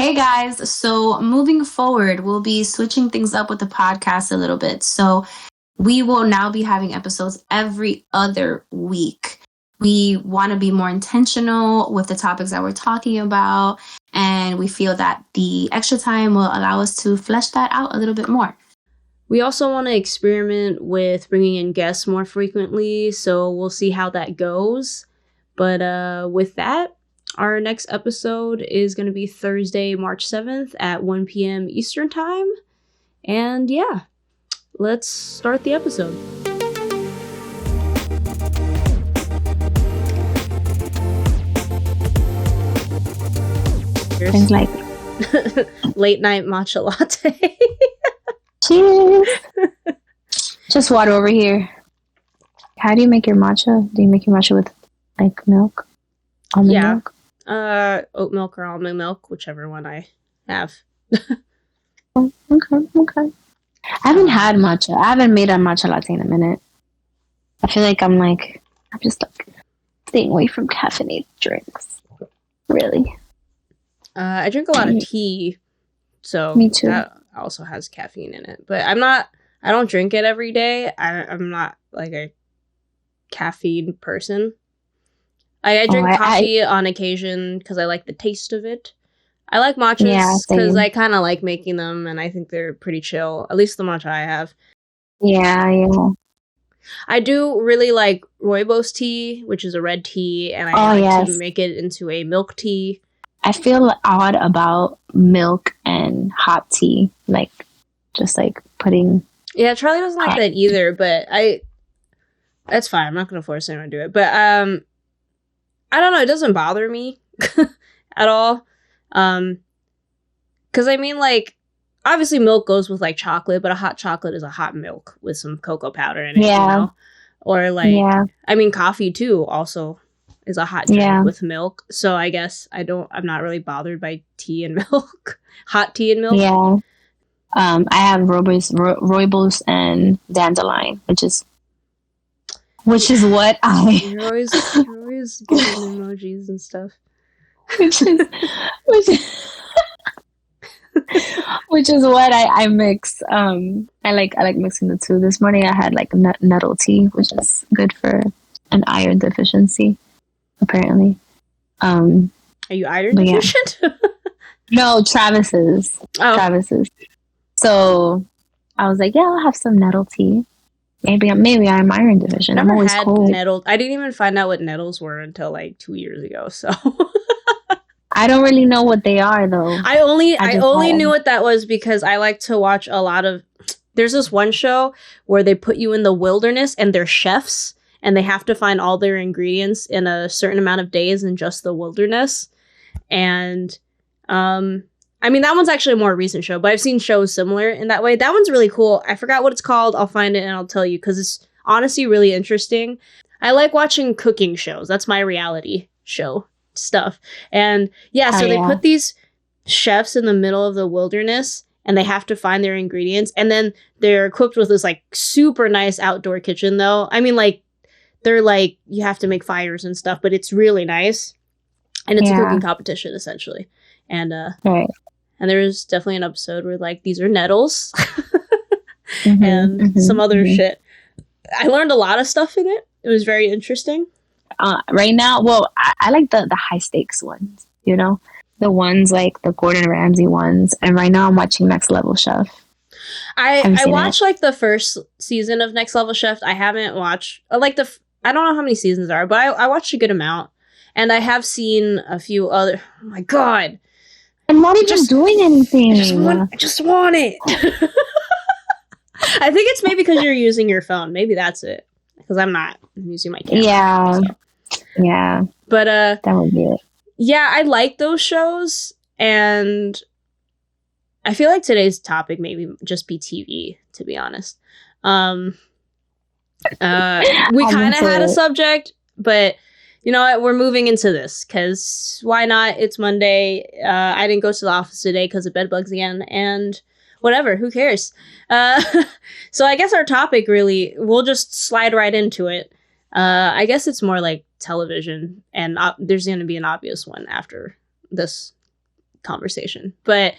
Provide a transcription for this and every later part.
Hey guys, so moving forward, we'll be switching things up with the podcast a little bit. So we will now be having episodes every other week. We want to be more intentional with the topics that we're talking about, and we feel that the extra time will allow us to flesh that out a little bit more. We also want to experiment with bringing in guests more frequently, so we'll see how that goes. But with that, our next episode is going to be Thursday, March 7th at 1 p.m. Eastern Time. And yeah, let's start the episode. Things like late night matcha latte. Cheers. Just water over here. How do you make your matcha? Do you make your matcha with like milk? Almond milk? Oat milk or almond milk, whichever one I have. Oh, okay. I haven't had matcha. I haven't made a matcha latte in a minute. I feel like I'm just staying away from caffeinated drinks. Really. I drink a lot of tea, so me too. That also has caffeine in it. But I don't drink it every day. I'm not like a caffeine person. I drink coffee on occasion because I like the taste of it. I like matchas because I kind of like making them, and I think they're pretty chill. At least the matcha I have. Yeah. I do really like rooibos tea, which is a red tea, and I like to make it into a milk tea. I feel odd about milk and hot tea, just putting. Yeah, Charlie doesn't like that either, but that's fine. I'm not going to force anyone to do it, but I don't know. It doesn't bother me at all. Because I mean, obviously milk goes with chocolate, but a hot chocolate is a hot milk with some cocoa powder in it. Yeah. You know? Or I mean, coffee too also is a hot drink with milk. So I guess I'm not really bothered by tea and milk. Hot tea and milk. Yeah. I have rooibos and dandelion, which is what You're always giving emojis and stuff. which is what I mix. I like mixing the two. This morning I had nettle tea, which is good for an iron deficiency, apparently. Are you iron deficient? Yeah. No, Travis's. So I was like, yeah, I'll have some nettle tea. Maybe I'm iron deficient. I'm always cold. Nettles. I didn't even find out what nettles were until 2 years ago. So I don't really know what they are though. I only knew what that was because I like to watch a lot of. There's this one show where they put you in the wilderness and they're chefs and they have to find all their ingredients in a certain amount of days in just the wilderness. And I mean, that one's actually a more recent show, but I've seen shows similar in that way. That one's really cool. I forgot what it's called. I'll find it and I'll tell you because it's honestly really interesting. I like watching cooking shows. That's my reality show stuff. And they put these chefs in the middle of the wilderness and they have to find their ingredients. And then they're equipped with this super nice outdoor kitchen though. I mean, they're you have to make fires and stuff, but it's really nice. And it's a cooking competition essentially. And and there's definitely an episode where these are nettles and some other shit. I learned a lot of stuff in it. It was very interesting. Right now, well, I like the high stakes ones, the ones the Gordon Ramsay ones. And right now I'm watching Next Level Chef. I watched the first season of Next Level Chef. I haven't watched I don't know how many seasons there are, but I watched a good amount. And I have seen a few other. Oh my God. I'm not even doing anything. I just want it. I think it's maybe because you're using your phone. Maybe that's it. Because I'm not. I'm using my camera. Yeah. So. Yeah. But that would be it. Yeah, I like those shows. And I feel like today's topic maybe just be TV, to be honest. We kind of had a subject, but you know what? We're moving into this because why not? It's Monday. I didn't go to the office today because of bed bugs again, and whatever. Who cares? So I guess our topic really, we'll just slide right into it. I guess it's more like television, and there's going to be an obvious one after this conversation. But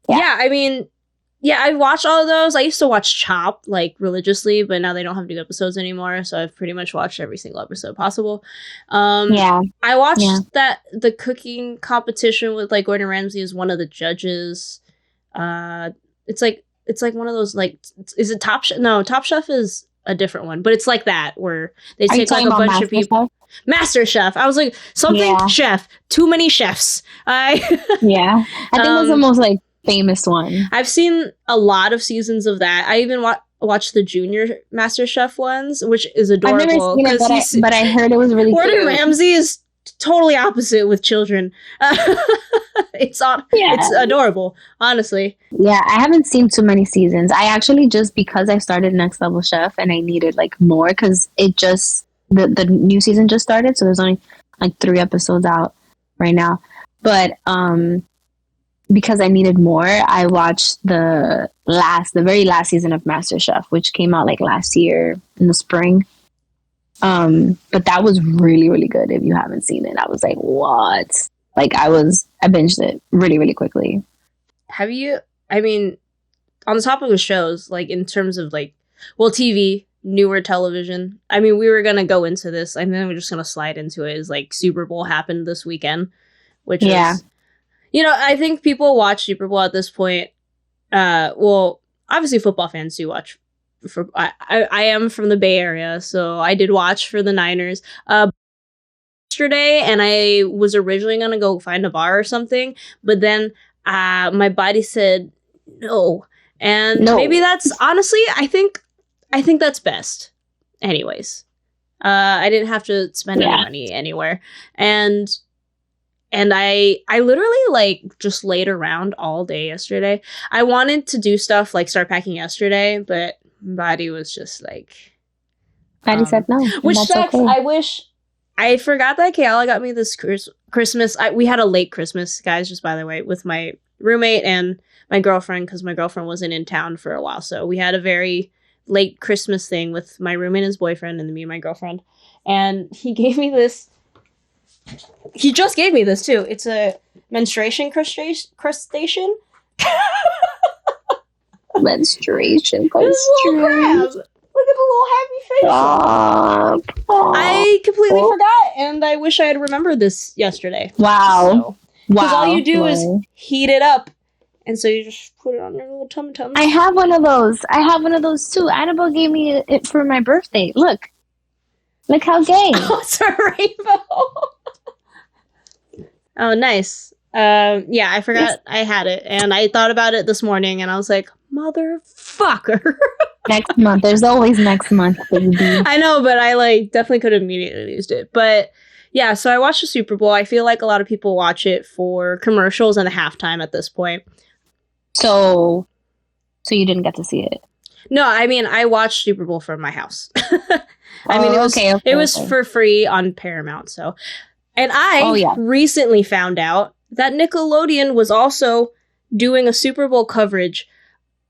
yeah, I mean, yeah, I've watched all of those. I used to watch Chop like religiously, but now they don't have new episodes anymore. So I've pretty much watched every single episode possible. I watched the cooking competition with like Gordon Ramsay as one of the judges. It's like one of those like, is it Top Chef? No, Top Chef is a different one, but it's like that where they take like a bunch of people. Master Chef. I was like something chef. Too many chefs. I think that's the most like famous one. I've seen a lot of seasons of that. I even watched the Junior Master Chef ones, which is adorable. I've never seen it, but I heard it was really Gordon cute. Ramsay is totally opposite with children. It's adorable, honestly. Yeah, I haven't seen too many seasons. I actually just because I started Next Level Chef and I needed like more because it just the new season just started, so there's only like 3 episodes out right now. But because I needed more, I watched the very last season of MasterChef, which came out like last year in the spring. But that was really, really good. If you haven't seen it, I was like, what? Like I binged it really, really quickly. Have you, I mean, on the topic of shows, like in terms of like, well, TV, newer television. I mean, we were going to go into this. I think we're just going to slide into it. Is like Super Bowl happened this weekend, which is, you know, I think people watch Super Bowl at this point. Well, obviously football fans do watch. I am from the Bay Area, so I did watch for the Niners yesterday, and I was originally going to go find a bar or something, but then my body said no. And maybe that's, honestly, I think that's best. Anyways, I didn't have to spend any money anywhere. And I literally like just laid around all day yesterday. I wanted to do stuff like start packing yesterday, but body was just like... Body said no. Which sucks. Okay. I forgot that Kayla got me this Christmas. We had a late Christmas, guys, just by the way, with my roommate and my girlfriend, because my girlfriend wasn't in town for a while. So we had a very late Christmas thing with my roommate and his boyfriend and me and my girlfriend. And he gave me this. He just gave me this too. It's a menstruation crustacean. Menstruation crab. Look at the little happy face. I completely forgot, and I wish I had remembered this yesterday. Wow. Because all you do is heat it up, and so you just put it on your little tum-tum. I have one of those too. Annabelle gave me it for my birthday. Look how gay. Oh, it's a rainbow. Oh, nice. Yeah, I forgot I had it, and I thought about it this morning, and I was like, motherfucker. Next month. There's always next month, baby. I know, but I like definitely could have immediately used it. But yeah, so I watched the Super Bowl. I feel like a lot of people watch it for commercials and the halftime at this point. So you didn't get to see it? No, I mean, I watched Super Bowl from my house. It was for free on Paramount. So, and I recently found out that Nickelodeon was also doing a Super Bowl coverage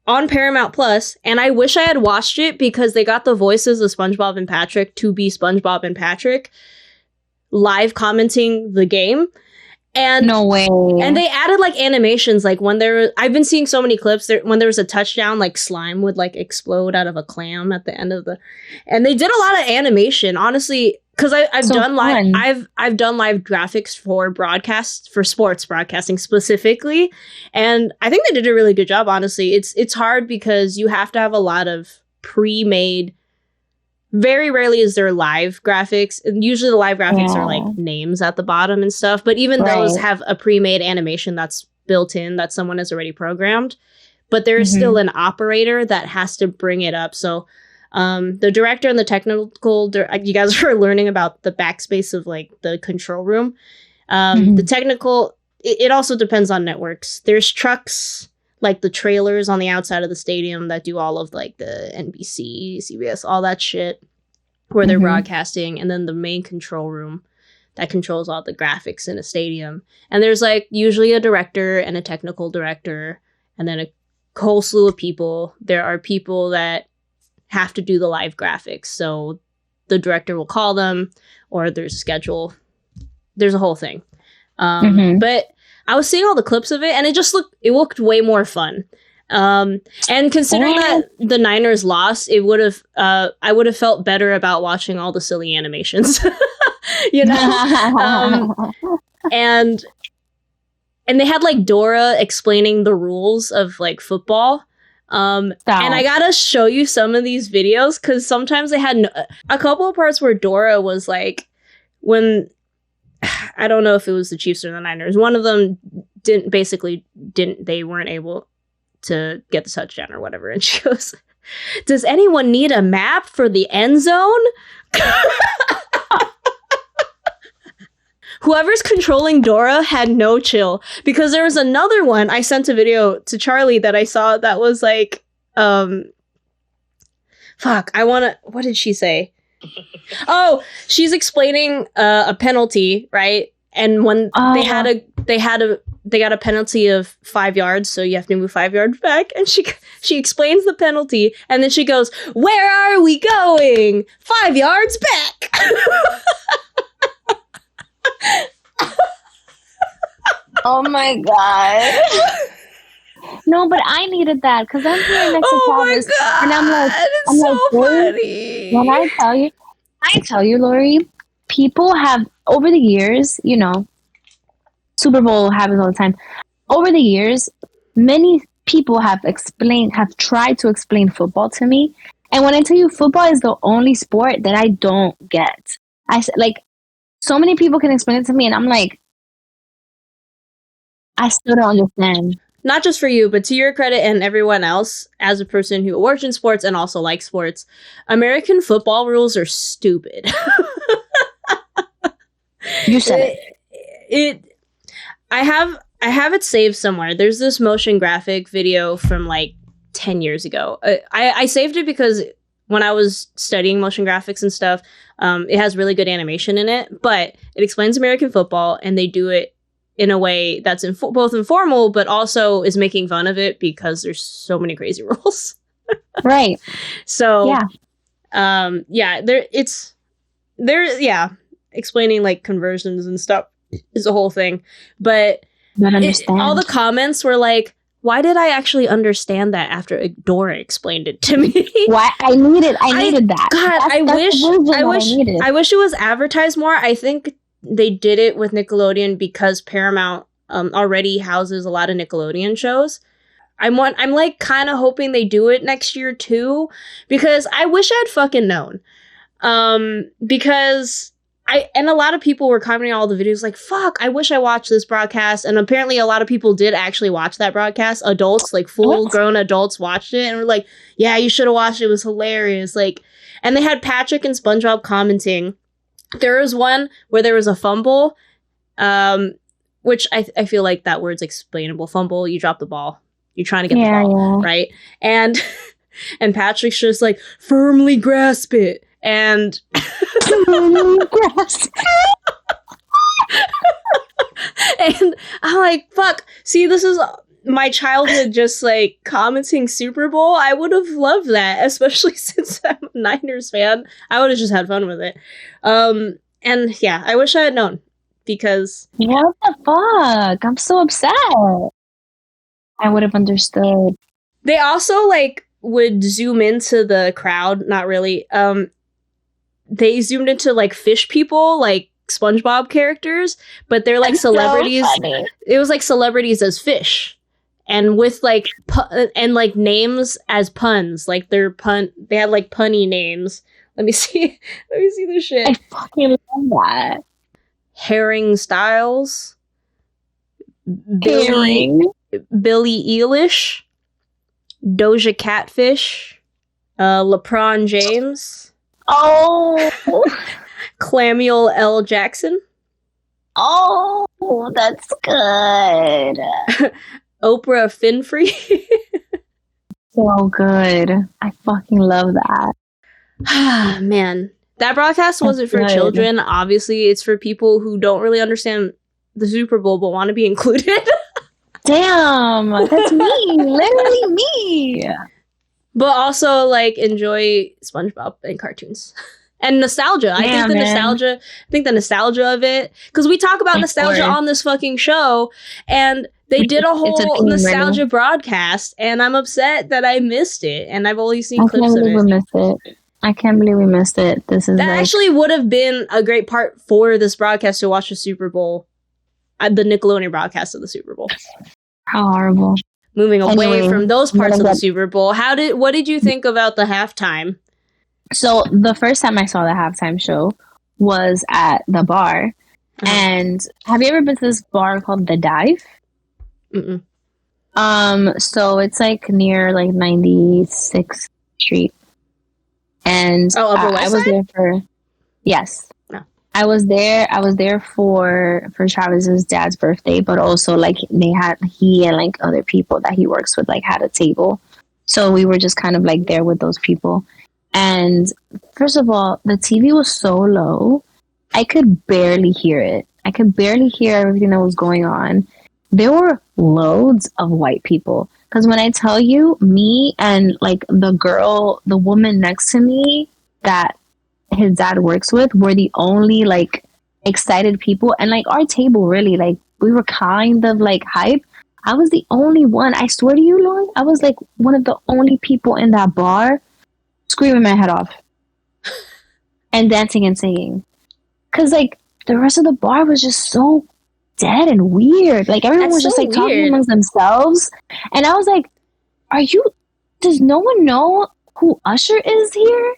on Paramount Plus, and I wish I had watched it because they got the voices of SpongeBob and Patrick to be SpongeBob and Patrick live commenting the game. And no way. And they added like animations, like when I've been seeing so many clips there, when there was a touchdown, like slime would like explode out of a clam at the end of and they did a lot of animation, honestly, because I've done live graphics for sports broadcasting specifically, and I think they did a really good job. Honestly, it's hard because you have to have a lot of pre-made. Very rarely is there live graphics, and usually the live graphics are like names at the bottom and stuff. But even those have a pre-made animation that's built in that someone has already programmed. But there's still an operator that has to bring it up. So. The director and the technical, you guys are learning about the backspace of like the control room. The technical, it also depends on networks. There's trucks, like the trailers on the outside of the stadium that do all of like the NBC, CBS, all that shit where they're broadcasting. And then the main control room that controls all the graphics in a stadium. And there's like usually a director and a technical director and then a whole slew of people. There are people that have to do the live graphics. So the director will call them or there's a schedule. There's a whole thing. But I was seeing all the clips of it, and it looked way more fun. And considering that the Niners lost, I would have felt better about watching all the silly animations, you know. And they had like Dora explaining the rules of like football. And I gotta show you some of these videos because sometimes they had a couple of parts where Dora was like, when I don't know if it was the Chiefs or the Niners, one of them they weren't able to get the touchdown or whatever, and she goes, "Does anyone need a map for the end zone?" Whoever's controlling Dora had no chill, because there was another one. I sent a video to Charlie that I saw that was like, what did she say? Oh, she's explaining a penalty, right? And when they got a penalty of 5 yards, so you have to move 5 yards back. And she explains the penalty, and then she goes, "Where are we going? 5 yards back." Oh my god. No, but I needed that because I'm here next to Thomas, and I'm like, funny. When I tell you, Lorrie, people have over the years, you know, Superbowl happens all the time. Over the years, many people have tried to explain football to me, and when I tell you, football is the only sport that I don't get. So many people can explain it to me, and I'm like, I still don't understand. Not just for you, but to your credit and everyone else, as a person who works in sports and also likes sports, American football rules are stupid. You said it. I have it saved somewhere. There's this motion graphic video from like 10 years ago. I saved it because when I was studying motion graphics and stuff, it has really good animation in it, but it explains American football, and they do it in a way that's both informal, but also is making fun of it because there's so many crazy rules. Right. So, explaining like conversions and stuff is a whole thing. But all the comments were like, why did I actually understand that after Dora explained it to me? Why I needed that. God, I wish it was advertised more. I think they did it with Nickelodeon because Paramount already houses a lot of Nickelodeon shows. I'm like kind of hoping they do it next year too, because I wish I'd fucking known. Because a lot of people were commenting on all the videos like, fuck, I wish I watched this broadcast. And apparently a lot of people did actually watch that broadcast. Adults, like full grown adults watched it and were like, yeah, you should have watched it. It was hilarious. Like, and they had Patrick and SpongeBob commenting. There was one where there was a fumble, which I feel like that word's explainable. Fumble, you drop the ball. You're trying to get the ball, right? And Patrick's just like, firmly grasp it. And and I'm like, fuck, see, this is my childhood just like commenting Super Bowl. I would have loved that, especially since I'm a Niners fan. I would have just had fun with it. And yeah, I wish I had known, because what the fuck? I'm so upset. I would have understood. They also like would zoom into the crowd, not really. They zoomed into like fish people, like SpongeBob characters, but they're like celebrities. So it was like celebrities as fish, and with like and like names as puns. Like they had like punny names. Let me see the shit. I fucking love that. Herring Styles, Herring, Billy Eilish, Doja Catfish, LeBron James. Oh, Clamuel L. Jackson. Oh, that's good. Oprah Winfrey. So good. I fucking love that. Man, that broadcast wasn't for children. Obviously, it's for people who don't really understand the Super Bowl but want to be included. Damn, that's me. Literally me. But also, like, enjoy SpongeBob and cartoons. And nostalgia. I think the nostalgia of it, because we talk about nostalgia on this fucking show, and they did a whole nostalgia broadcast, and I'm upset that I missed it, and I've only seen clips of it. I can't believe we missed it. That actually would have been a great part for this broadcast, to watch the Super Bowl, the Nickelodeon broadcast of the Super Bowl. How horrible. Moving away from those parts of the Super Bowl, what did you think about the halftime? So the first time I saw the halftime show was at the bar. And have you ever been to this bar called The Dive? Mm-mm. So it's like near like 96th Street. And Upper West I was Side? there for No. I was there for Travis's dad's birthday, but also like he and like other people that he works with like had a table. So we were just kind of like there with those people. And first of all, the TV was so low, I could barely hear it. I could barely hear everything that was going on. There were loads of white people. Because when I tell you, me and like the woman next to me that his dad works with were the only like excited people. And like our table really, like we were kind of like hype. I was the only one. I swear to you, Lorrie, I was like one of the only people in that bar screaming my head off and dancing and singing, because like the rest of the bar was just so dead and weird. Like everyone was just like talking amongst themselves, and I was like, does no one know who Usher is here?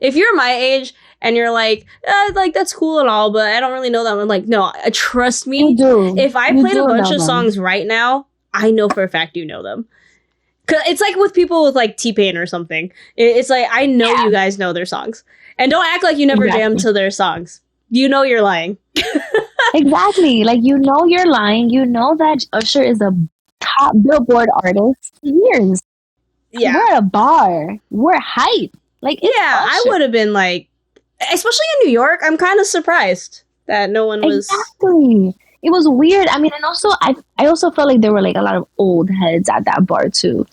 If you're my age and you're like that's cool and all, but I don't really know them, I'm like, no, trust me, if I played a bunch of songs right now, I know for a fact you know them. Cause it's like with people with like T-Pain or something. It's like, I know you guys know their songs. And don't act like you never jammed to their songs. You know you're lying. Exactly. Like, you know you're lying. You know that Usher is a top Billboard artist for years. Yeah. We're at a bar. We're hype. Like, Usher. I would have been like, especially in New York, I'm kind of surprised that no one was. Exactly. It was weird. I mean, and also, I also felt like there were like a lot of old heads at that bar too.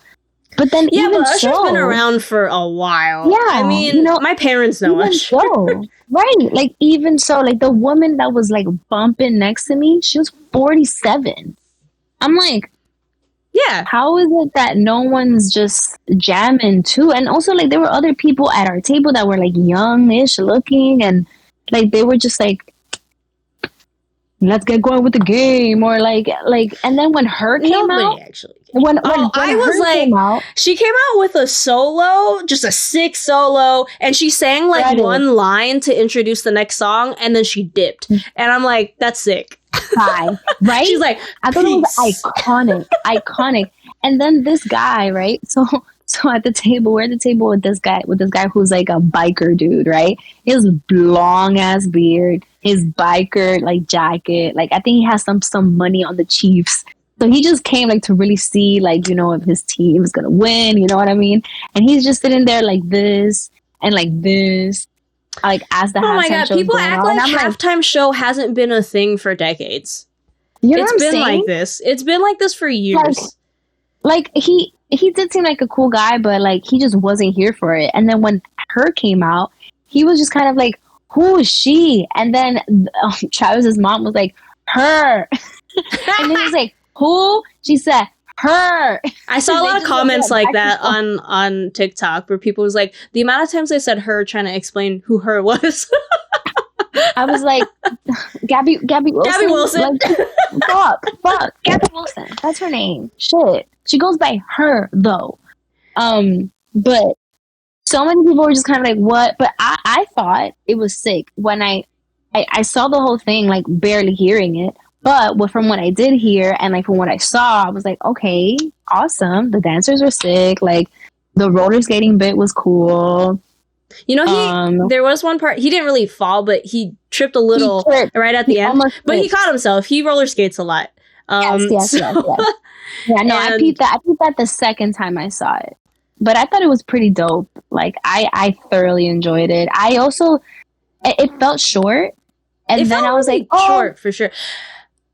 But then, but Usher's been around for a while. Yeah, I mean, my parents know Usher. Right? Like, even so, like the woman that was like bumping next to me, she was 47. I'm like, how is it that no one's just jamming too? And also, like, there were other people at our table that were like youngish looking, and like they were just like, let's get going with the game, or like, and then when her came out, when I was like, she came out with a solo, just a sick solo, and she sang like one line to introduce the next song, and then she dipped, and I'm like, that's sick. Right? She's like, I thought it was iconic. And then this guy, right? So at the table, we're at the table with this guy who's like a biker dude, right? His long ass beard, his biker like jacket, like I think he has some money on the Chiefs. So he just came like to really see like, you know, if his team is gonna win, you know what I mean? And he's just sitting there like this and like this, like as the halftime show. Oh my god, people act like halftime show hasn't been a thing for decades. You know what I'm saying? It's been like this. It's been like this for years. Like he did seem like a cool guy, but like he just wasn't here for it. And then when her came out, he was just kind of like, who is she? And then Travis's mom was like, her. And then he was like, who? She said, her. I saw a lot of comments like that on TikTok where people was like, the amount of times they said her trying to explain who her was. I was like, Gabby Wilson. Gabby Wilson. Like, fuck. Gabby Wilson. That's her name. Shit. She goes by her, though. But so many people were just kind of like, what? But I thought it was sick when I saw the whole thing, like, barely hearing it. But from what I did hear and, like, from what I saw, I was like, okay, awesome. The dancers were sick. Like, the roller skating bit was cool. You know, there was one part, he didn't really fall, but he tripped a little right at the end. But he caught himself. He roller skates a lot. Yes. Yeah, no, I peeped that the second time I saw it. But I thought it was pretty dope. Like, I thoroughly enjoyed it. I also, it felt short. And then I was like, short for sure.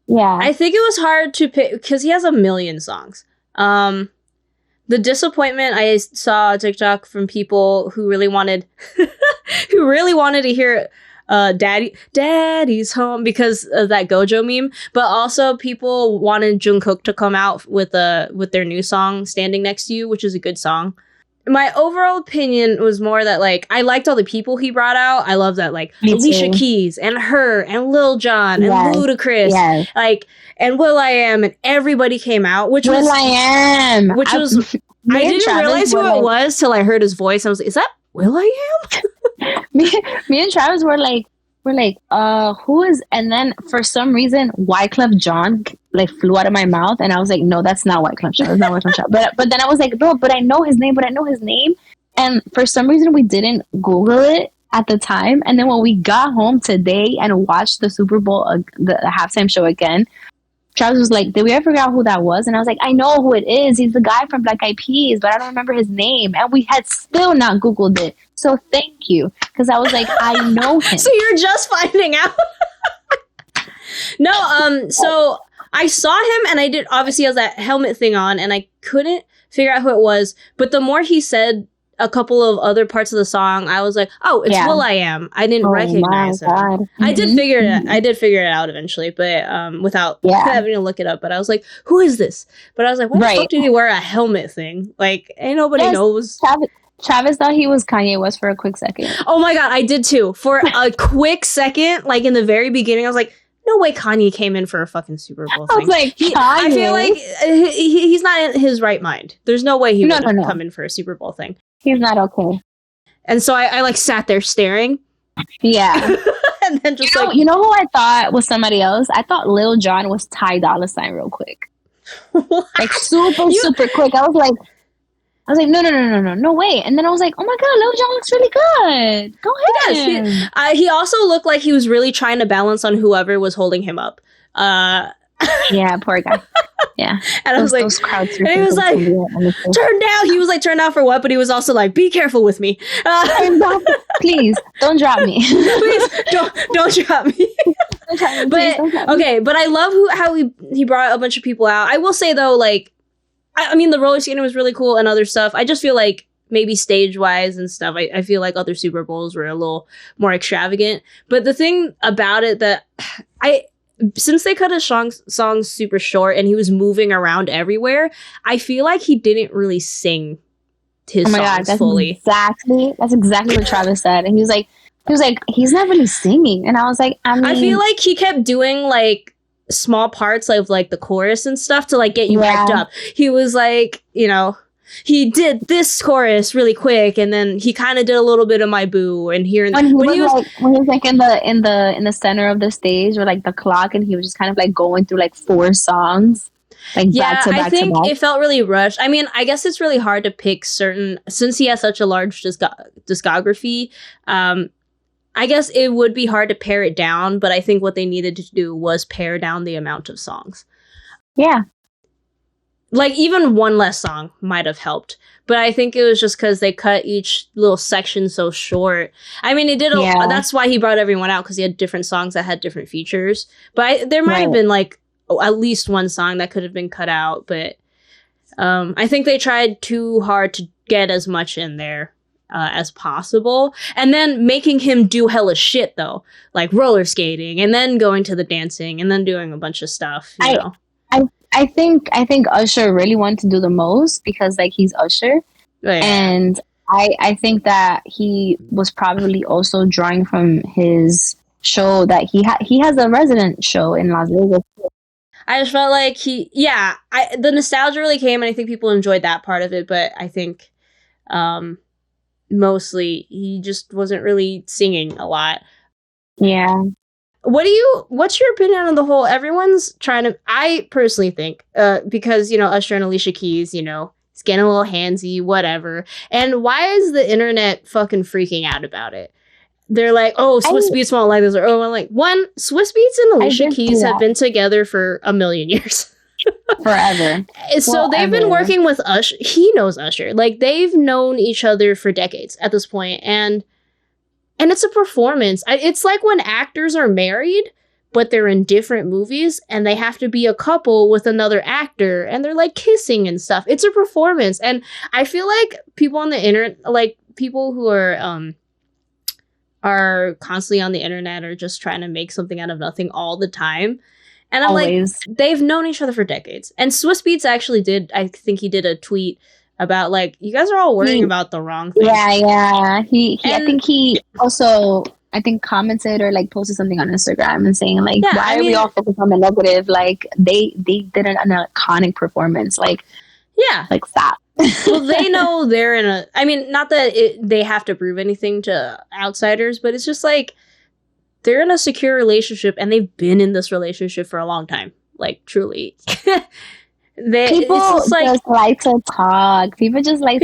Yeah. I think it was hard to pick, because he has a million songs. The disappointment I saw on TikTok from people who really wanted to hear Daddy's Home because of that Gojo meme, but also people wanted Jungkook to come out with their new song Standing Next to You, which is a good song. My overall opinion was more that, like, I liked all the people he brought out. I love that, like, Alicia Keys and her and Lil Jon and Ludacris, like, and Will.i.am, and everybody came out, which was I didn't realize who it was till I heard his voice. I was like, is that Will.i.am? me and Travis were like, who is? And then for some reason, Wyclef Jean like flew out of my mouth, and I was like, no, that's not Wyclef Jean. That's not Wyclef Jean. But then I was like, no, but I know his name. And for some reason, we didn't Google it at the time. And then when we got home today and watched the Super Bowl, the halftime show again, Travis was like, did we ever figure out who that was? And I was like, I know who it is. He's the guy from Black Eyed Peas, but I don't remember his name. And we had still not Googled it. So thank you. Because I was like, I know him. So you're just finding out? No, so I saw him, and I did, obviously, he has that helmet thing on, and I couldn't figure out who it was. But the more he said a couple of other parts of the song, I was like, oh, it's Will.i.am. I didn't recognize him. Mm-hmm. I did figure it out eventually, but without having to look it up. But I was like, who is this? But I was like, why the fuck did he wear a helmet thing? Like, ain't nobody knows. Travis thought he was Kanye West for a quick second. Oh my God, I did too. For a quick second, like in the very beginning, I was like, no way Kanye came in for a fucking Super Bowl thing. I was like, I feel like he's not in his right mind. There's no way he would come in for a Super Bowl thing. He's not okay. And so I like sat there staring. Yeah. And then just you know who I thought was somebody else? I thought Lil Jon was Ty Dolla $ign real quick. Like super quick. I was like, no way. And then I was like, oh my God, Lil Jon looks really good. Go ahead. He also looked like he was really trying to balance on whoever was holding him up. Yeah, poor guy. Yeah. And I was like, and he was like, turn down. He was like, turn down for what? But he was also like, be careful with me. Please, don't drop me. Please, don't drop me. But I love how he brought a bunch of people out. I will say, though, like, I mean, the roller skating was really cool and other stuff. I just feel like maybe stage-wise and stuff, I feel like other Super Bowls were a little more extravagant. But the thing about it that since they cut his songs super short and he was moving around everywhere, I feel like he didn't really sing his songs fully. That's exactly what Travis said. And he was like, he's not really singing. And I was like, I feel like he kept doing like small parts of like the chorus and stuff to like get you hyped up. He was like, he did this chorus really quick, and then he kind of did a little bit of My Boo, and here and when he was like in the center of the stage or like the clock, and he was just kind of like going through like 4 songs, like back to back. I think it felt really rushed. I mean, I guess it's really hard to pick since he has such a large discography. I guess it would be hard to pare it down, but I think what they needed to do was pare down the amount of songs. Yeah. Like, even one less song might have helped. But I think it was just because they cut each little section so short. I mean, that's why he brought everyone out, because he had different songs that had different features. But there might have been, like, at least one song that could have been cut out. But I think they tried too hard to get as much in there as possible. And then making him do hella shit, though. Like roller skating, and then going to the dancing, and then doing a bunch of stuff, you know? I think Usher really wanted to do the most because, like, he's Usher. Right. And I think that he was probably also drawing from his show that he has a resident show in Las Vegas. I just felt like the nostalgia really came, and I think people enjoyed that part of it, but I think mostly he just wasn't really singing a lot. Yeah. What's your opinion on the whole, everyone's trying to, I personally think, because, Usher and Alicia Keys, it's getting a little handsy, whatever. And why is the internet fucking freaking out about it? They're like, oh, Swiss Beats won't like this. Or, I'm like, Swiss Beats and Alicia Keys have been together for a million years. Forever. So they've been working with Usher. He knows Usher. Like, they've known each other for decades at this point. And it's a performance. It's like when actors are married, but they're in different movies and they have to be a couple with another actor and they're like kissing and stuff. It's a performance. And I feel like people on the internet, like people who are constantly on the internet or just trying to make something out of nothing all the time. And I'm Always. like, they've known each other for decades. And Swiss Beats actually did, I think he did a tweet about like, you guys are all worrying about the wrong thing. Yeah. I think he also, commented or like posted something on Instagram and saying like, why are we all focused on the negative? Like they did an iconic performance. Like, like stop. Well, they know they're in a, I mean, not that they have to prove anything to outsiders, but it's just like, they're in a secure relationship and they've been in this relationship for a long time. Like, truly. People just like to talk. People just like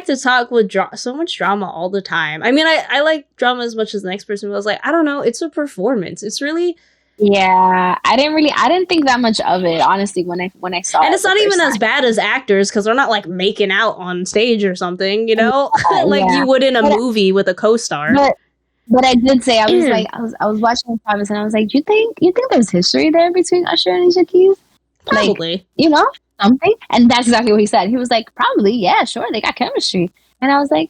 to talk with so much drama all the time. I mean, I like drama as much as the next person, but I was like, I don't know. It's a performance. It's really... Yeah, I didn't think that much of it, honestly, when I saw it. And it's not even as bad as actors, because they're not like making out on stage or something, you know? Like you would in a movie with a co-star. But I did say, I was like, I was watching Travis and I was like, you think there's history there between Usher and Alicia Keys? Probably. Like, you know, something? And that's exactly what he said. He was like, probably, yeah, sure, they got chemistry. And I was like,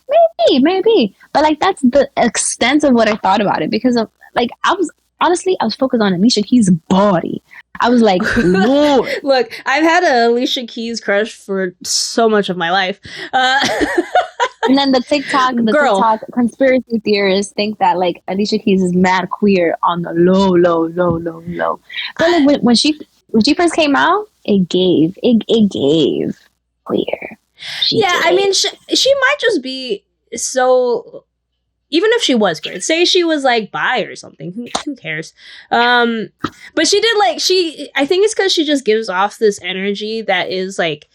maybe. But like, that's the extent of what I thought about it, because of like, I was focused on Alicia Keys' body. I was like, Lord. Look, I've had an Alicia Keys crush for so much of my life. And then the TikTok conspiracy theorists think that like Alicia Keys is mad queer on the low. But like, when she first came out, it gave queer. I mean, she might just be so. Even if she was queer, say she was like bi or something, who cares? But she did like I think it's because she just gives off this energy that is like,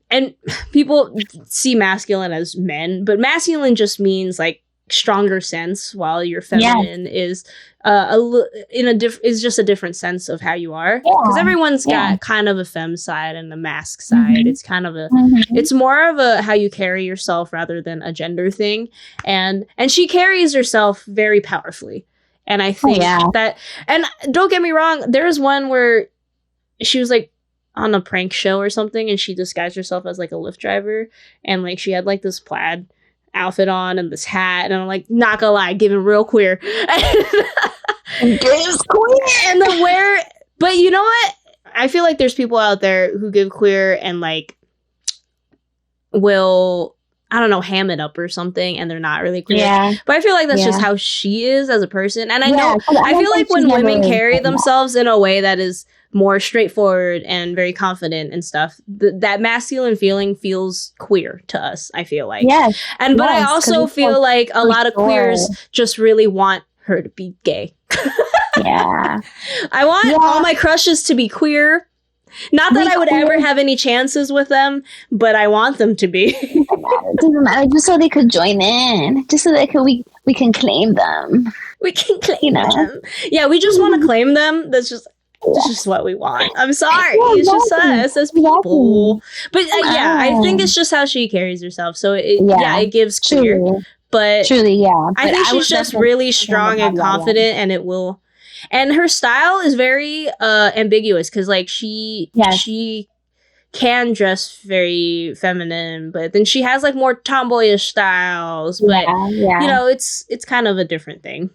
and people see masculine as men, but masculine just means like stronger sense, while your feminine is is just a different sense of how you are, because everyone's got kind of a femme side and a masc side. It's kind of it's more of a how you carry yourself rather than a gender thing, and she carries herself very powerfully, and I think that, and don't get me wrong, there's one where she was like on a prank show or something and she disguised herself as like a Lyft driver, and like she had like this plaid outfit on and this hat, and I'm like, not gonna lie, giving real queer. And then but you know what? I feel like there's people out there who give queer and like will, I don't know, ham it up or something, and they're not really queer. Yeah. But I feel like that's just how she is as a person. And I feel like when women carry themselves in a way that is more straightforward and very confident and stuff, that masculine feeling feels queer to us, I feel like. But I also feel like a lot of queers just really want her to be gay. I want all my crushes to be queer. Not that I would ever have any chances with them, but I want them to be. It doesn't matter, just so they could join in, just so we can claim them. We can claim them. Yeah, we just want to claim them. That's just what we want. I'm sorry. It's just us as people. But I think it's just how she carries herself. So it gives queer. But truly, I think she's just really strong and confident, and it will. And her style is very ambiguous, because like she can dress very feminine, but then she has like more tomboyish styles. But you know, it's kind of a different thing.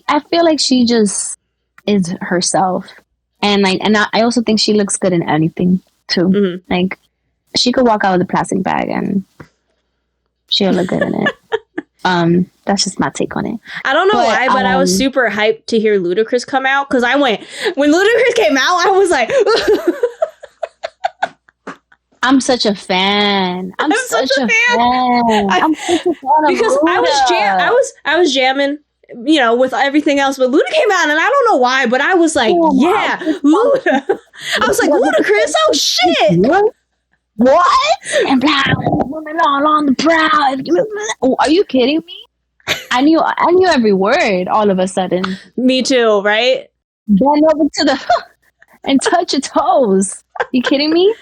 I feel like she just is herself, and I also think she looks good in anything too. Like she could walk out with a plastic bag and she'll look good in it. That's just my take on it. I don't know why, but I was super hyped to hear Ludacris come out, because when Ludacris came out, I was like, I'm such a fan. I'm such a fan. I'm such a fan because I was jamming, you know, with everything else, but Luda came out, and I don't know why, but I was like, Luda. I was like, Ludacris, oh shit. What? And blah, women all on the prowl. Are you kidding me? I knew every word all of a sudden. Me too, right? Bend over to and touch your toes. You kidding me?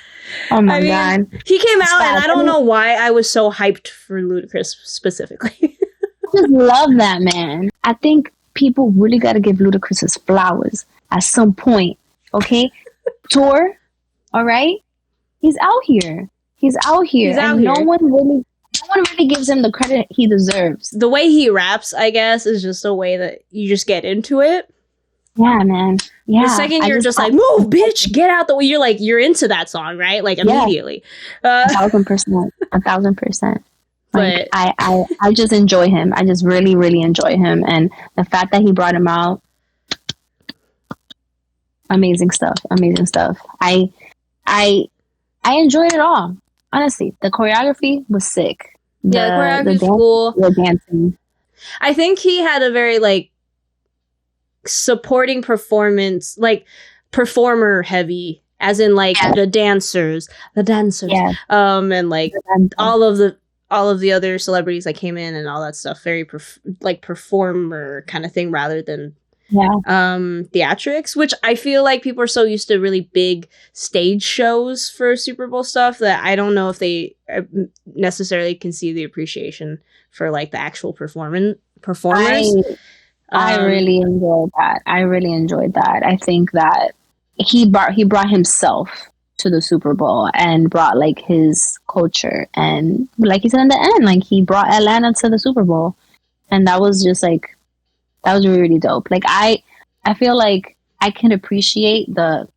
Oh my God. He came out, and I don't know why I was so hyped for Ludacris specifically. I just love that man. I think people really got to give Ludacris his flowers at some point. Okay, tour. All right, he's out here. He's out here, and no one really gives him the credit he deserves. The way he raps, I guess, is just a way that you just get into it. Yeah, man. Yeah. The second you're just like, move, bitch, get out the way. You're into that song, right? Like immediately. 1,000%. 1,000%. Like, but I just enjoy him. I just really, really enjoy him, and the fact that he brought him out, amazing stuff. Amazing stuff. I enjoyed it all. Honestly, the choreography was sick. The choreography was cool. The dancing. I think he had a very like supporting performance, like performer heavy, as in like the dancers, and like all of the other celebrities that came in and all that stuff. Very like performer kind of thing rather than theatrics, which I feel like people are so used to really big stage shows for Super Bowl stuff that I don't know if they necessarily can see the appreciation for like the actual performers. I really enjoyed that. I think that he brought himself to the Super Bowl and brought like his culture, and like he said in the end, like he brought Atlanta to the Super Bowl, and that was just like, that was really, really dope. Like I feel like I can appreciate the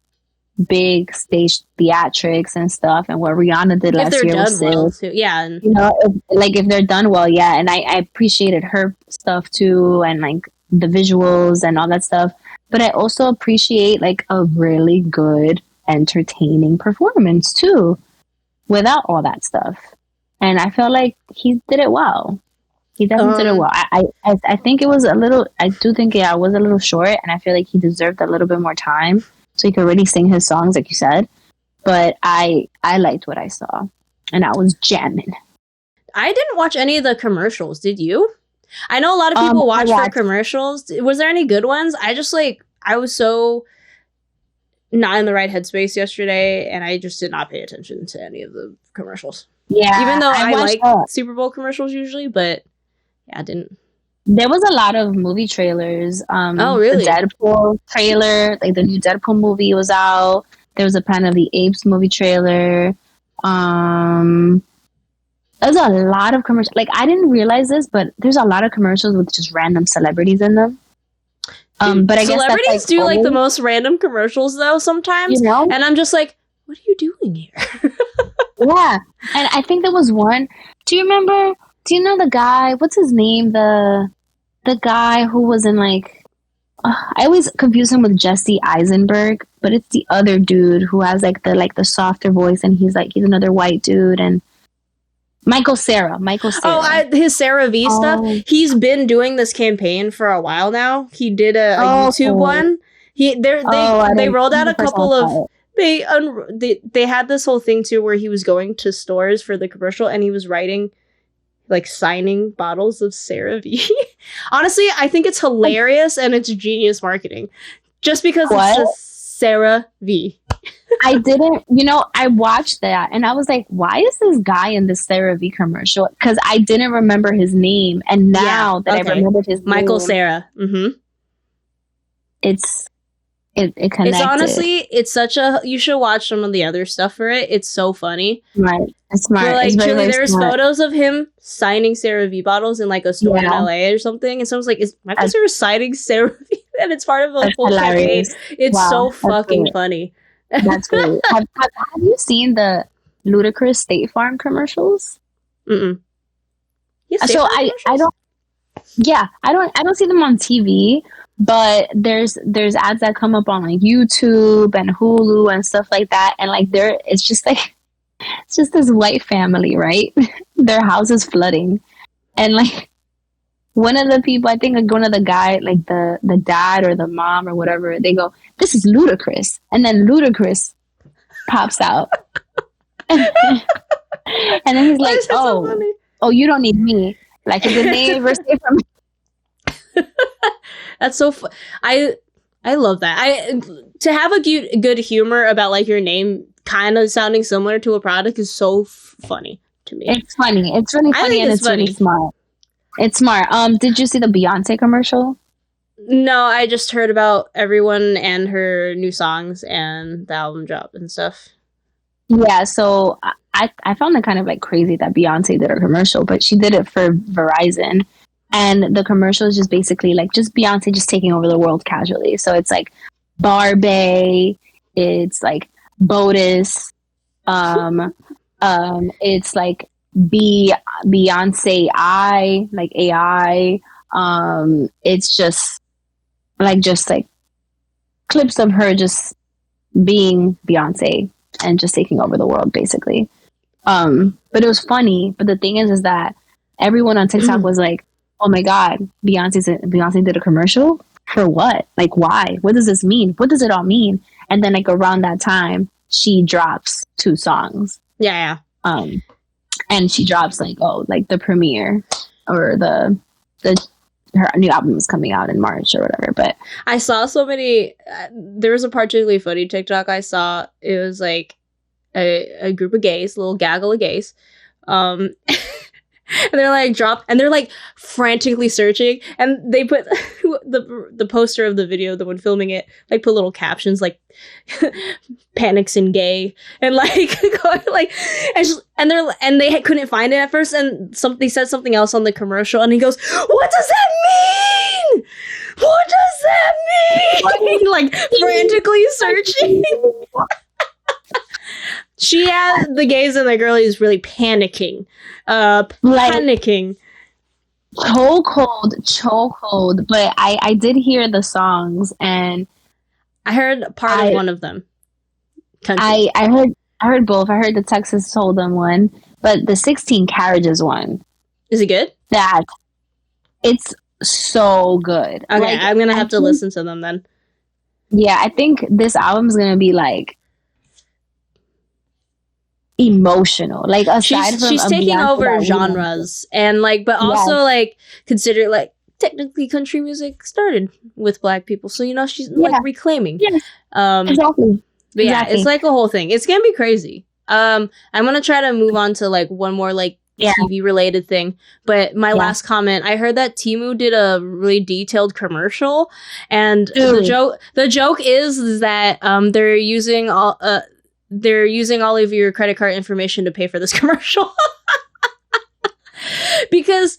big stage theatrics and stuff, and what Rihanna did last year was well too. Yeah, and, if they're done well, yeah. And I appreciated her stuff too, and like the visuals and all that stuff. But I also appreciate like a really good, entertaining performance too, without all that stuff. And I felt like he did it well. He definitely did it well. I think it was a little. I do think it was a little short, and I feel like he deserved a little bit more time so he could really sing his songs, like you said. But I liked what I saw, and I was jamming. I didn't watch any of the commercials. Did you? I know a lot of people watch for commercials. Was there any good ones? I was so not in the right headspace yesterday, and I just did not pay attention to any of the commercials. Yeah, even though I like Super Bowl commercials usually, but. Yeah, I didn't. There was a lot of movie trailers. Oh, really? The Deadpool trailer, like the new Deadpool movie was out. There was a Planet of the Apes movie trailer. There's a lot of commercials. Like, I didn't realize this, but there's a lot of commercials with just random celebrities in them. But I guess celebrities do like the most random commercials though sometimes, you know? And I'm just like, what are you doing here? Yeah, and I think there was one. Do you remember? Do you know the guy? What's his name? The guy who was in like. I always confuse him with Jesse Eisenberg, but it's the other dude who has like the softer voice, and he's another white dude, and Michael Cera. Oh, his Sarah V stuff. He's been doing this campaign for a while now. He did a YouTube one. They rolled out a couple of. They had this whole thing too where he was going to stores for the commercial and he was writing, like signing bottles of CeraVe. Honestly, I think it's hilarious and it's genius marketing. Just because it's CeraVe. I didn't, I watched that and I was like, why is this guy in this CeraVe commercial? Because I didn't remember his name. And now that I remembered his Michael name. Cera. Mm-hmm. It connected. It's honestly, it's such a, you should watch some of the other stuff for it. It's so funny. Right. It's smart. But, it's very, very there's smart. photos of him signing CeraVe bottles in like a store in LA or something. And someone's like, is Michael Cera signing CeraVe? And it's part of a full campaign. It's so fucking funny. That's great. Have you seen the Ludacris State Farm commercials? Mm-mm. So I don't see them on TV, but there's ads that come up on like YouTube and Hulu and stuff like that, and like it's just this white family, right? Their house is flooding, and like one of the people, I think like one of the guy, like the dad or the mom or whatever, they go, "This is Ludacris," and then Ludacris pops out, and then he's like, "Oh, you don't need me." Like a good neighbor say from. That's so fun. I love that. To have a good humor about like your name kind of sounding similar to a product is so funny to me. It's funny. It's really funny and it's really smart. It's smart. Did you see the Beyonce commercial? No, I just heard about everyone and her new songs and the album drop and stuff. Yeah, so I found it kind of like crazy that Beyonce did a commercial, but she did it for Verizon. And the commercial is just basically like just Beyonce just taking over the world casually. So it's like Barbie, it's like Botus, it's like Beyonce I, like AI. It's just like clips of her just being Beyonce and just taking over the world basically. But it was funny. But the thing is that everyone on TikTok was like, "Oh my God, Beyonce did a commercial for what? Like, why? What does this mean? What does it all mean?" And then like around that time, she drops 2 songs. Yeah. And she drops like the premiere or the her new album is coming out in March or whatever. But I saw so many. There was a particularly funny TikTok I saw. It was like a group of gays, a little gaggle of gays. And they're like they're like frantically searching, and they put the poster of the video, the one filming it, like put little captions like "panics and gay" and like going like and they couldn't find it at first, and they said something else on the commercial, and he goes, "What does that mean? What does that mean?" Like frantically searching. She had the gays and the girlies really panicking. Panicking. Chokehold. But I did hear the songs, and I heard part of one of them. I heard both. I heard the Texas Hold'em one, but the 16 Carriages one. Is it good? That it's so good. Okay, like, I'm gonna have to listen to them then. Yeah, I think this album is gonna be like emotional. Like aside from she's taking over genres and like, but also like consider like technically country music started with Black people, so you know she's like reclaiming. Yes. Exactly. But yeah, it's like a whole thing. It's gonna be crazy. I'm gonna try to move on to like one more like TV related thing. But my last comment, I heard that Temu did a really detailed commercial, and the joke is that they're using all of your credit card information to pay for this commercial. Because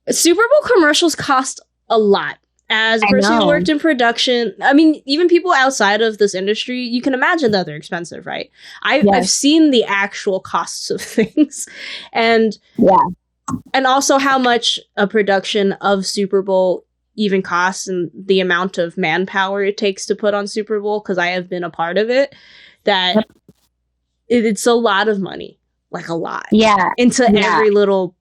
Super Bowl commercials cost a lot. As a person who worked in production, I mean, even people outside of this industry, you can imagine that they're expensive, right? I've seen the actual costs of things, and also how much a production of Super Bowl even costs, and the amount of manpower it takes to put on Super Bowl, because I have been a part of it. That it's a lot of money, like a lot, into every little.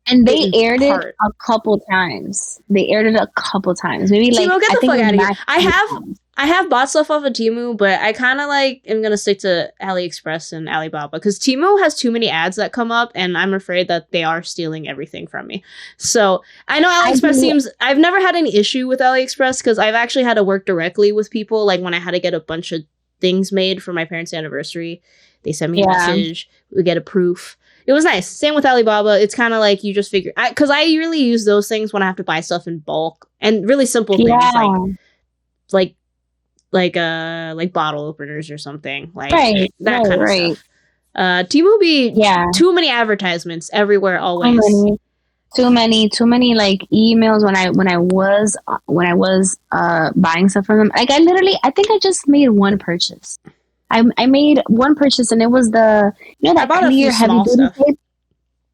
And they aired it a couple times. Maybe like Temu, get the fuck out of here. I have bought stuff off of Temu, but I kind of like am gonna stick to AliExpress and Alibaba, because Temu has too many ads that come up, and I'm afraid that they are stealing everything from me. So I know AliExpress I've never had any issue with AliExpress, because I've actually had to work directly with people. Like when I had to get a bunch of things made for my parents' anniversary, they sent me a message. We get a proof. It was nice. Same with Alibaba. It's kind of like you just figure, because I really use those things when I have to buy stuff in bulk, and really simple things like bottle openers or something, like that kind of stuff. Temu be too many advertisements everywhere always. Too many like emails when I was buying stuff from them. Like I think I just made one purchase. I made one purchase, and it was that clear heavy duty tape.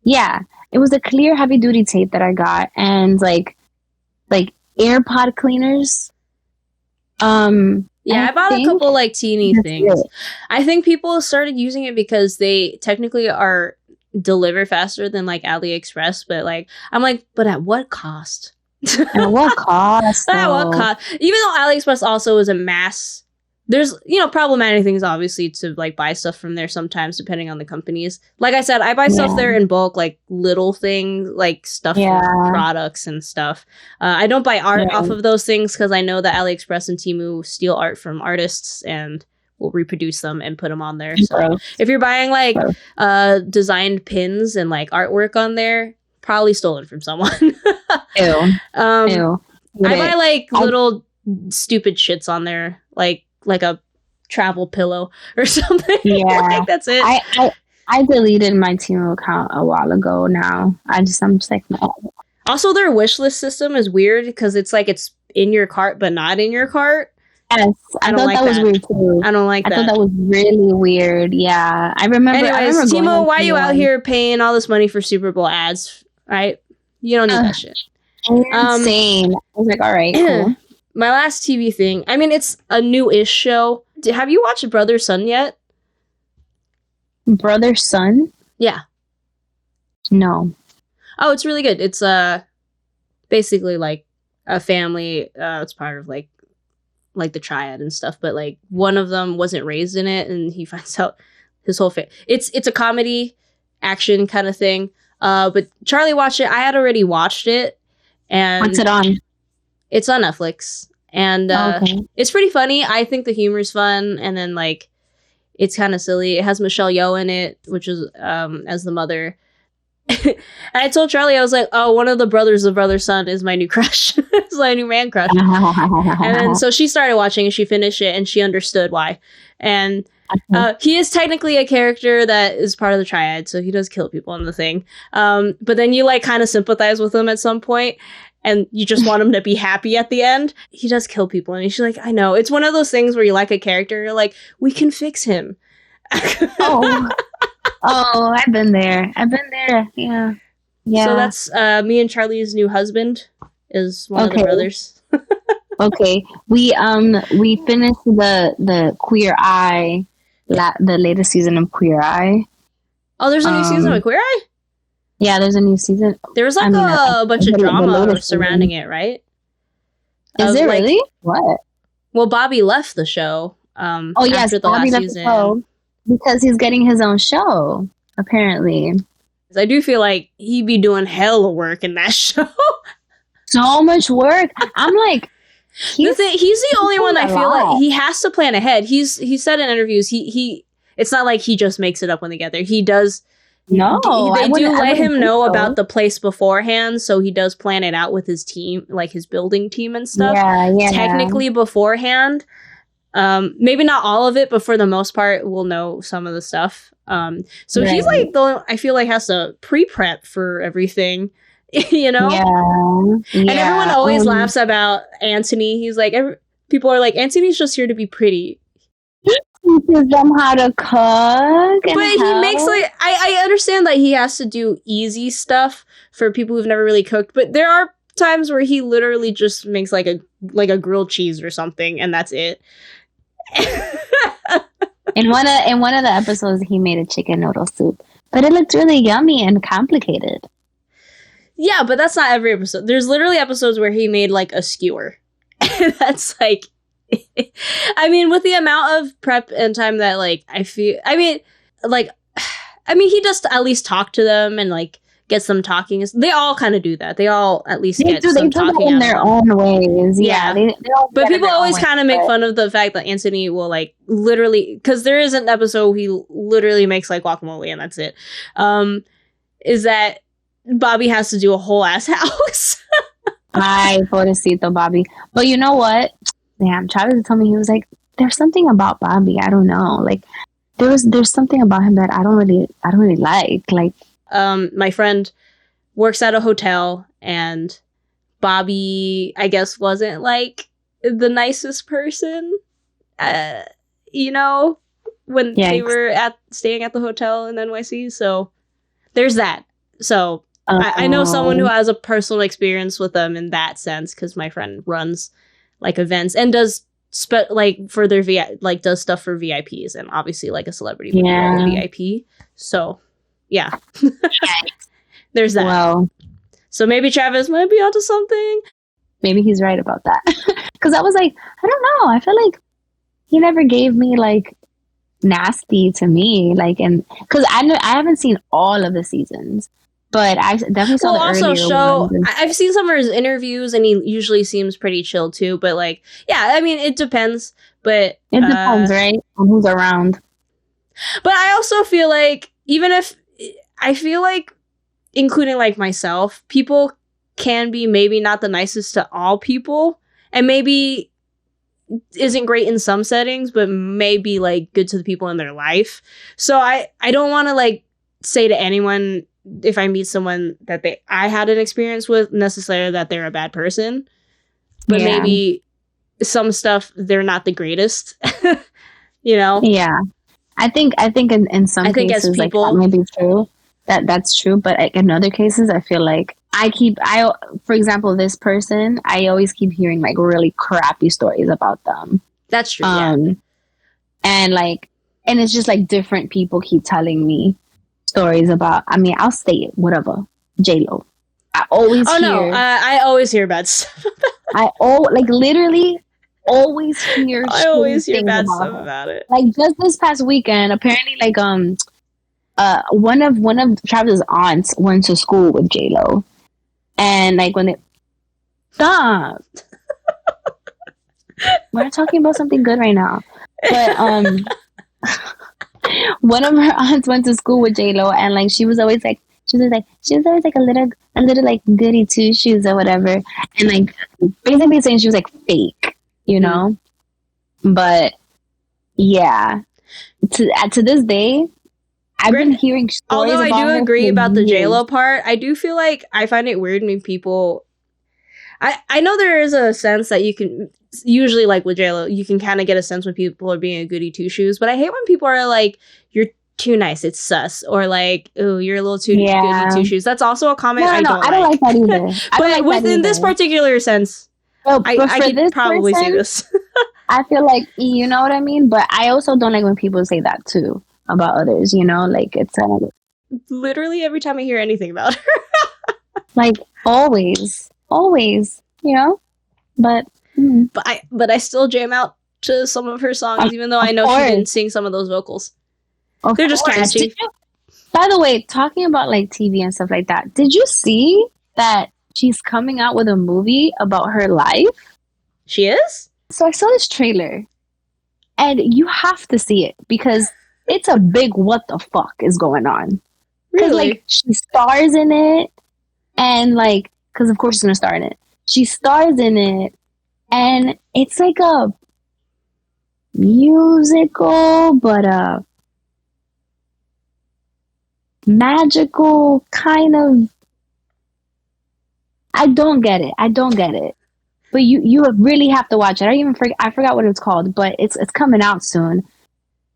Yeah, it was a clear heavy duty tape that I got, and like AirPod cleaners. I bought a couple like teeny things. I think people started using it because they technically are deliver faster than like AliExpress, but like I'm like, but at what cost? At what cost? At what cost? Even though AliExpress also is a mass. There's, problematic things, obviously, to, like, buy stuff from there sometimes, depending on the companies. Like I said, I buy stuff there in bulk, like, little things, like, stuff for products and stuff. I don't buy art off of those things, because I know that AliExpress and Temu steal art from artists and will reproduce them and put them on there. So if you're buying, like, designed pins and, like, artwork on there, probably stolen from someone. Ew. I buy like little stupid shits on there, like a travel pillow or something. Yeah, like, that's it. I deleted my Temu account a while ago. Now I'm just like, no. Also, their wish list system is weird because it's like it's in your cart but not in your cart. Yes, I thought like that was weird too. I don't like that. I thought that was really weird. Yeah, I remember. Anyways, Timo, why are you out here paying all this money for Superbowl ads? Right? You don't need that shit. Insane. I was like, all right, cool. My last TV thing. I mean, it's a new-ish show. Have you watched Brother Son yet? Brother Son? Yeah. No. Oh, it's really good. It's basically like a family. It's part of like the triad and stuff, but like one of them wasn't raised in it, and he finds out his whole it's a comedy action kind of thing. But Charlie watched it. I had already watched it. And what's it on? It's on Netflix, and it's pretty funny. I think the humor's fun, and then like it's kind of silly. It has Michelle Yeoh in it, which is as the mother. And I told Charlie, I was like, "Oh, one of the brothers of Brother Son is my new crush. It's my new man crush." And then so she started watching, and she finished it, and she understood why. And he is technically a character that is part of the triad, so he does kill people in the thing. But then you like kind of sympathize with him at some point, and you just want him to be happy at the end. He does kill people, and he's like, I know. It's one of those things where you like a character, you're like, we can fix him. Oh, I've been there. Yeah. So that's me and Charlie's new husband is one of the brothers. Okay, we finished the Queer Eye, the latest season of Queer Eye. Oh, there's a new season of Queer Eye? Yeah, there's a new season. There was like a bunch of drama surrounding it, right? Is there really? What? Well, Bobby left the show. After the last season. Because he's getting his own show, apparently. I do feel like he'd be doing hella work in that show. So much work. I'm like, he's the only one I feel like he has to plan ahead. He said in interviews it's not like he just makes it up when they get there. He does. No, they do let him know about the place beforehand, so he does plan it out with his team, like his building team and stuff. Yeah. Technically beforehand. Maybe not all of it, but for the most part, we'll know some of the stuff. So he's like I feel like has to pre-prep for everything, you know? Yeah. And everyone always laughs about Anthony. He's like, people are like, Anthony's just here to be pretty. He teaches them how to cook. But he makes like, I understand that he has to do easy stuff for people who've never really cooked, but there are times where he literally just makes like a grilled cheese or something, and that's it. In one of the episodes, he made a chicken noodle soup, but it looked really yummy and complicated. Yeah, but that's not every episode. There's literally episodes where he made like a skewer. That's like, I mean, with the amount of prep and time that like he does at least talk to them and like gets them talking. They all kind of do that. They all at least get some talking in their own ways. Yeah. They but people always kind of make fun of the fact that Anthony will like literally, because there is an episode he literally makes like guacamole and that's it. Is that Bobby has to do a whole ass house. Ay, pobrecito Bobby. But you know what? Damn, Travis told me, he was like, there's something about Bobby. I don't know. Like there's something about him that I don't really like. Like, my friend works at a hotel, and Bobby, I guess, wasn't like the nicest person, you know, when they were staying at the hotel in NYC. So there's that. So I know someone who has a personal experience with them in that sense, because my friend runs like events and does for their does stuff for VIPs, and obviously like a celebrity would be a VIP. So yeah. There's that. Well, so maybe Travis might be onto something. Maybe he's right about that. Because I was like, I don't know. I feel like he never gave me like nasty to me. Like, and because I haven't seen all of the seasons, but I definitely saw the earlier ones. I've seen some of his interviews, and he usually seems pretty chill too. But like, yeah, I mean, it depends. But it depends, right, on who's around. But I also feel like, even if I feel like, including like myself, people can be maybe not the nicest to all people, and maybe isn't great in some settings, but maybe like good to the people in their life. So I don't want to like say to anyone if I meet someone that I had an experience with necessarily that they're a bad person, but maybe some stuff they're not the greatest. You know? Yeah. I think in some cases people, like that may be true. That's true, but like in other cases I feel like for example, this person, I always keep hearing like really crappy stories about them. That's true. And it's just like different people keep telling me stories about, I mean, I'll say it, whatever. J-Lo. I always I always hear bad stuff. Literally always hear I always hear bad stuff about it. Like just this past weekend, apparently like one of Travis's aunts went to school with J-Lo. And like when they stop. We're not talking about something good right now. But one of her aunts went to school with J-Lo, and like she was always like a little like goody two shoes or whatever, and like basically saying she was like fake, you know. But yeah, to this day, I've been hearing stories. Although I do agree about the J-Lo part, I do feel like I find it weird when people. I know there is a sense that you can usually, like with J-Lo, you can kind of get a sense when people are being a goody two shoes, but I hate when people are like, "You're too nice, it's sus," or like, "Oh, you're a little too goody two shoes." That's also a comment I don't like that either. But within this particular sense, I could probably see this. I feel like, you know what I mean, but I also don't like when people say that too about others. You know, like it's literally every time I hear anything about her, like always, you know, but I still jam out to some of her songs, even though I know she didn't sing some of those vocals. They're just catchy. By the way, talking about like TV and stuff like that, did you see that she's coming out with a movie about her life? She is? So I saw this trailer, and you have to see it because it's a big what the fuck is going on. Because like she stars in it, and like, because of course she's gonna star in it. She stars in it, and it's like a musical, but a magical kind of. I don't get it. But you really have to watch it. I forgot what it's called, but it's coming out soon.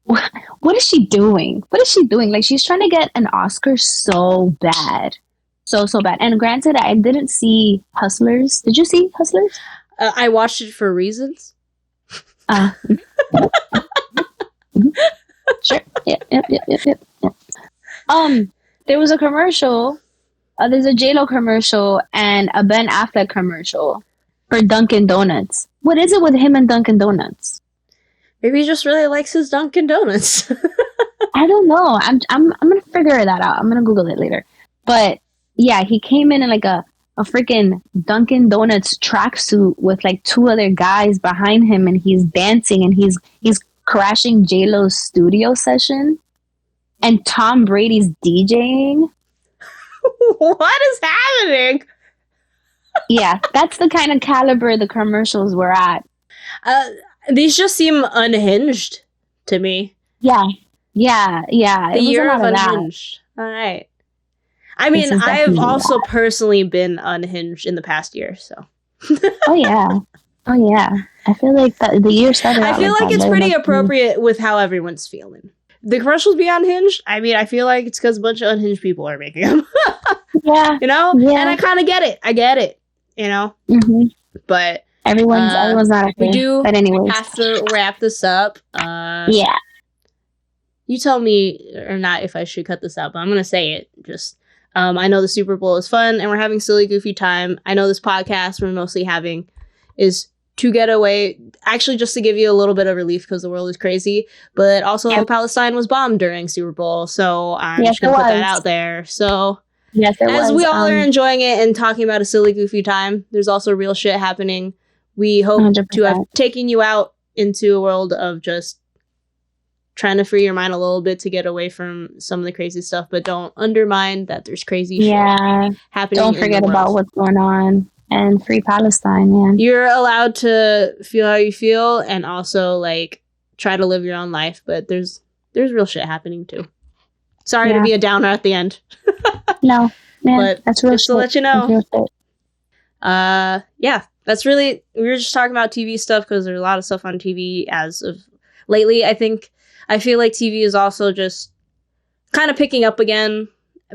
What is she doing? Like, she's trying to get an Oscar so bad. So bad. And granted, I didn't see Hustlers. Did you see Hustlers? I watched it for reasons. Sure. Yep. There was a commercial. There's a J-Lo commercial and a Ben Affleck commercial for Dunkin' Donuts. What is it with him and Dunkin' Donuts? Maybe he just really likes his Dunkin' Donuts. I don't know. I'm gonna figure that out. I'm gonna Google it later. But yeah, he came in like a freaking Dunkin' Donuts tracksuit with like two other guys behind him, and he's dancing and he's crashing J-Lo's studio session, and Tom Brady's DJing. What is happening? Yeah, that's the kind of caliber the commercials were at. These just seem unhinged to me. Yeah. The year of unhinged. All right. I mean, I've also personally been unhinged in the past year, so. Oh yeah. I feel like the year started. I feel like it's pretty appropriate with how everyone's feeling. The commercials be unhinged. I mean, I feel like it's because a bunch of unhinged people are making them. Yeah. You know? Yeah. And I kind of get it. I get it. You know? Mm-hmm. But everyone's not. We do but anyways, have to wrap this up. Yeah. You tell me or not if I should cut this out, but I'm going to say it. Just, I know the Super Bowl is fun and we're having silly, goofy time. I know this podcast we're mostly having is to get away, actually just to give you a little bit of relief because the world is crazy, but also Palestine was bombed during Super Bowl, so I'm just going to put that out there. So yes, as we all are enjoying it and talking about a silly, goofy time, there's also real shit happening. We hope 100%. To have taken you out into a world of just trying to free your mind a little bit to get away from some of the crazy stuff, but don't undermine that there's crazy shit happening. Don't forget about what's going on, and free Palestine, man. You're allowed to feel how you feel and also like try to live your own life, but there's real shit happening too. Sorry to be a downer at the end. No, man, but that's real just shit. To let you know. Yeah, that's really, we were just talking about TV stuff because there's a lot of stuff on TV as of lately. I feel like TV is also just kind of picking up again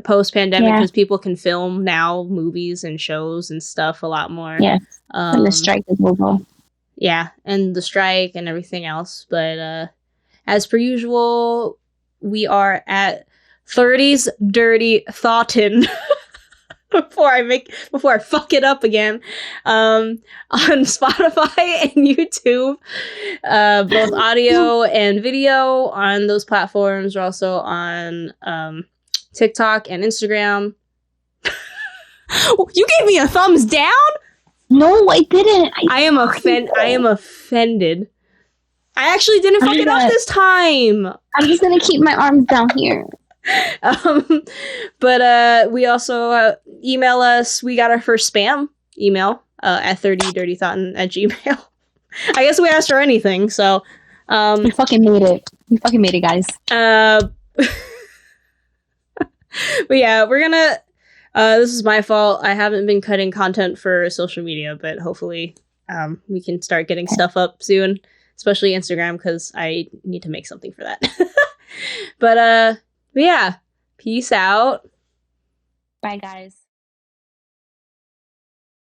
post-pandemic because people can film now movies and shows and stuff a lot more. Yeah, and the strike is over. Yeah, and the strike and everything else. But as per usual, we are at 30s Dirty Thoughtin'. Before I fuck it up again, on Spotify and YouTube, both audio and video on those platforms. We're also on TikTok and Instagram. You gave me a thumbs down? No, I didn't. I am offended. I actually didn't fuck it up this time. I'm just gonna keep my arms down here. But we also email us. We got our first spam email at 30dirtythoughtin@gmail. I guess we asked her anything, so we fucking made it. We fucking made it, guys. But yeah, we're gonna this is my fault. I haven't been cutting content for social media, but hopefully we can start getting stuff up soon, especially Instagram, because I need to make something for that. But yeah, peace out. Bye, guys.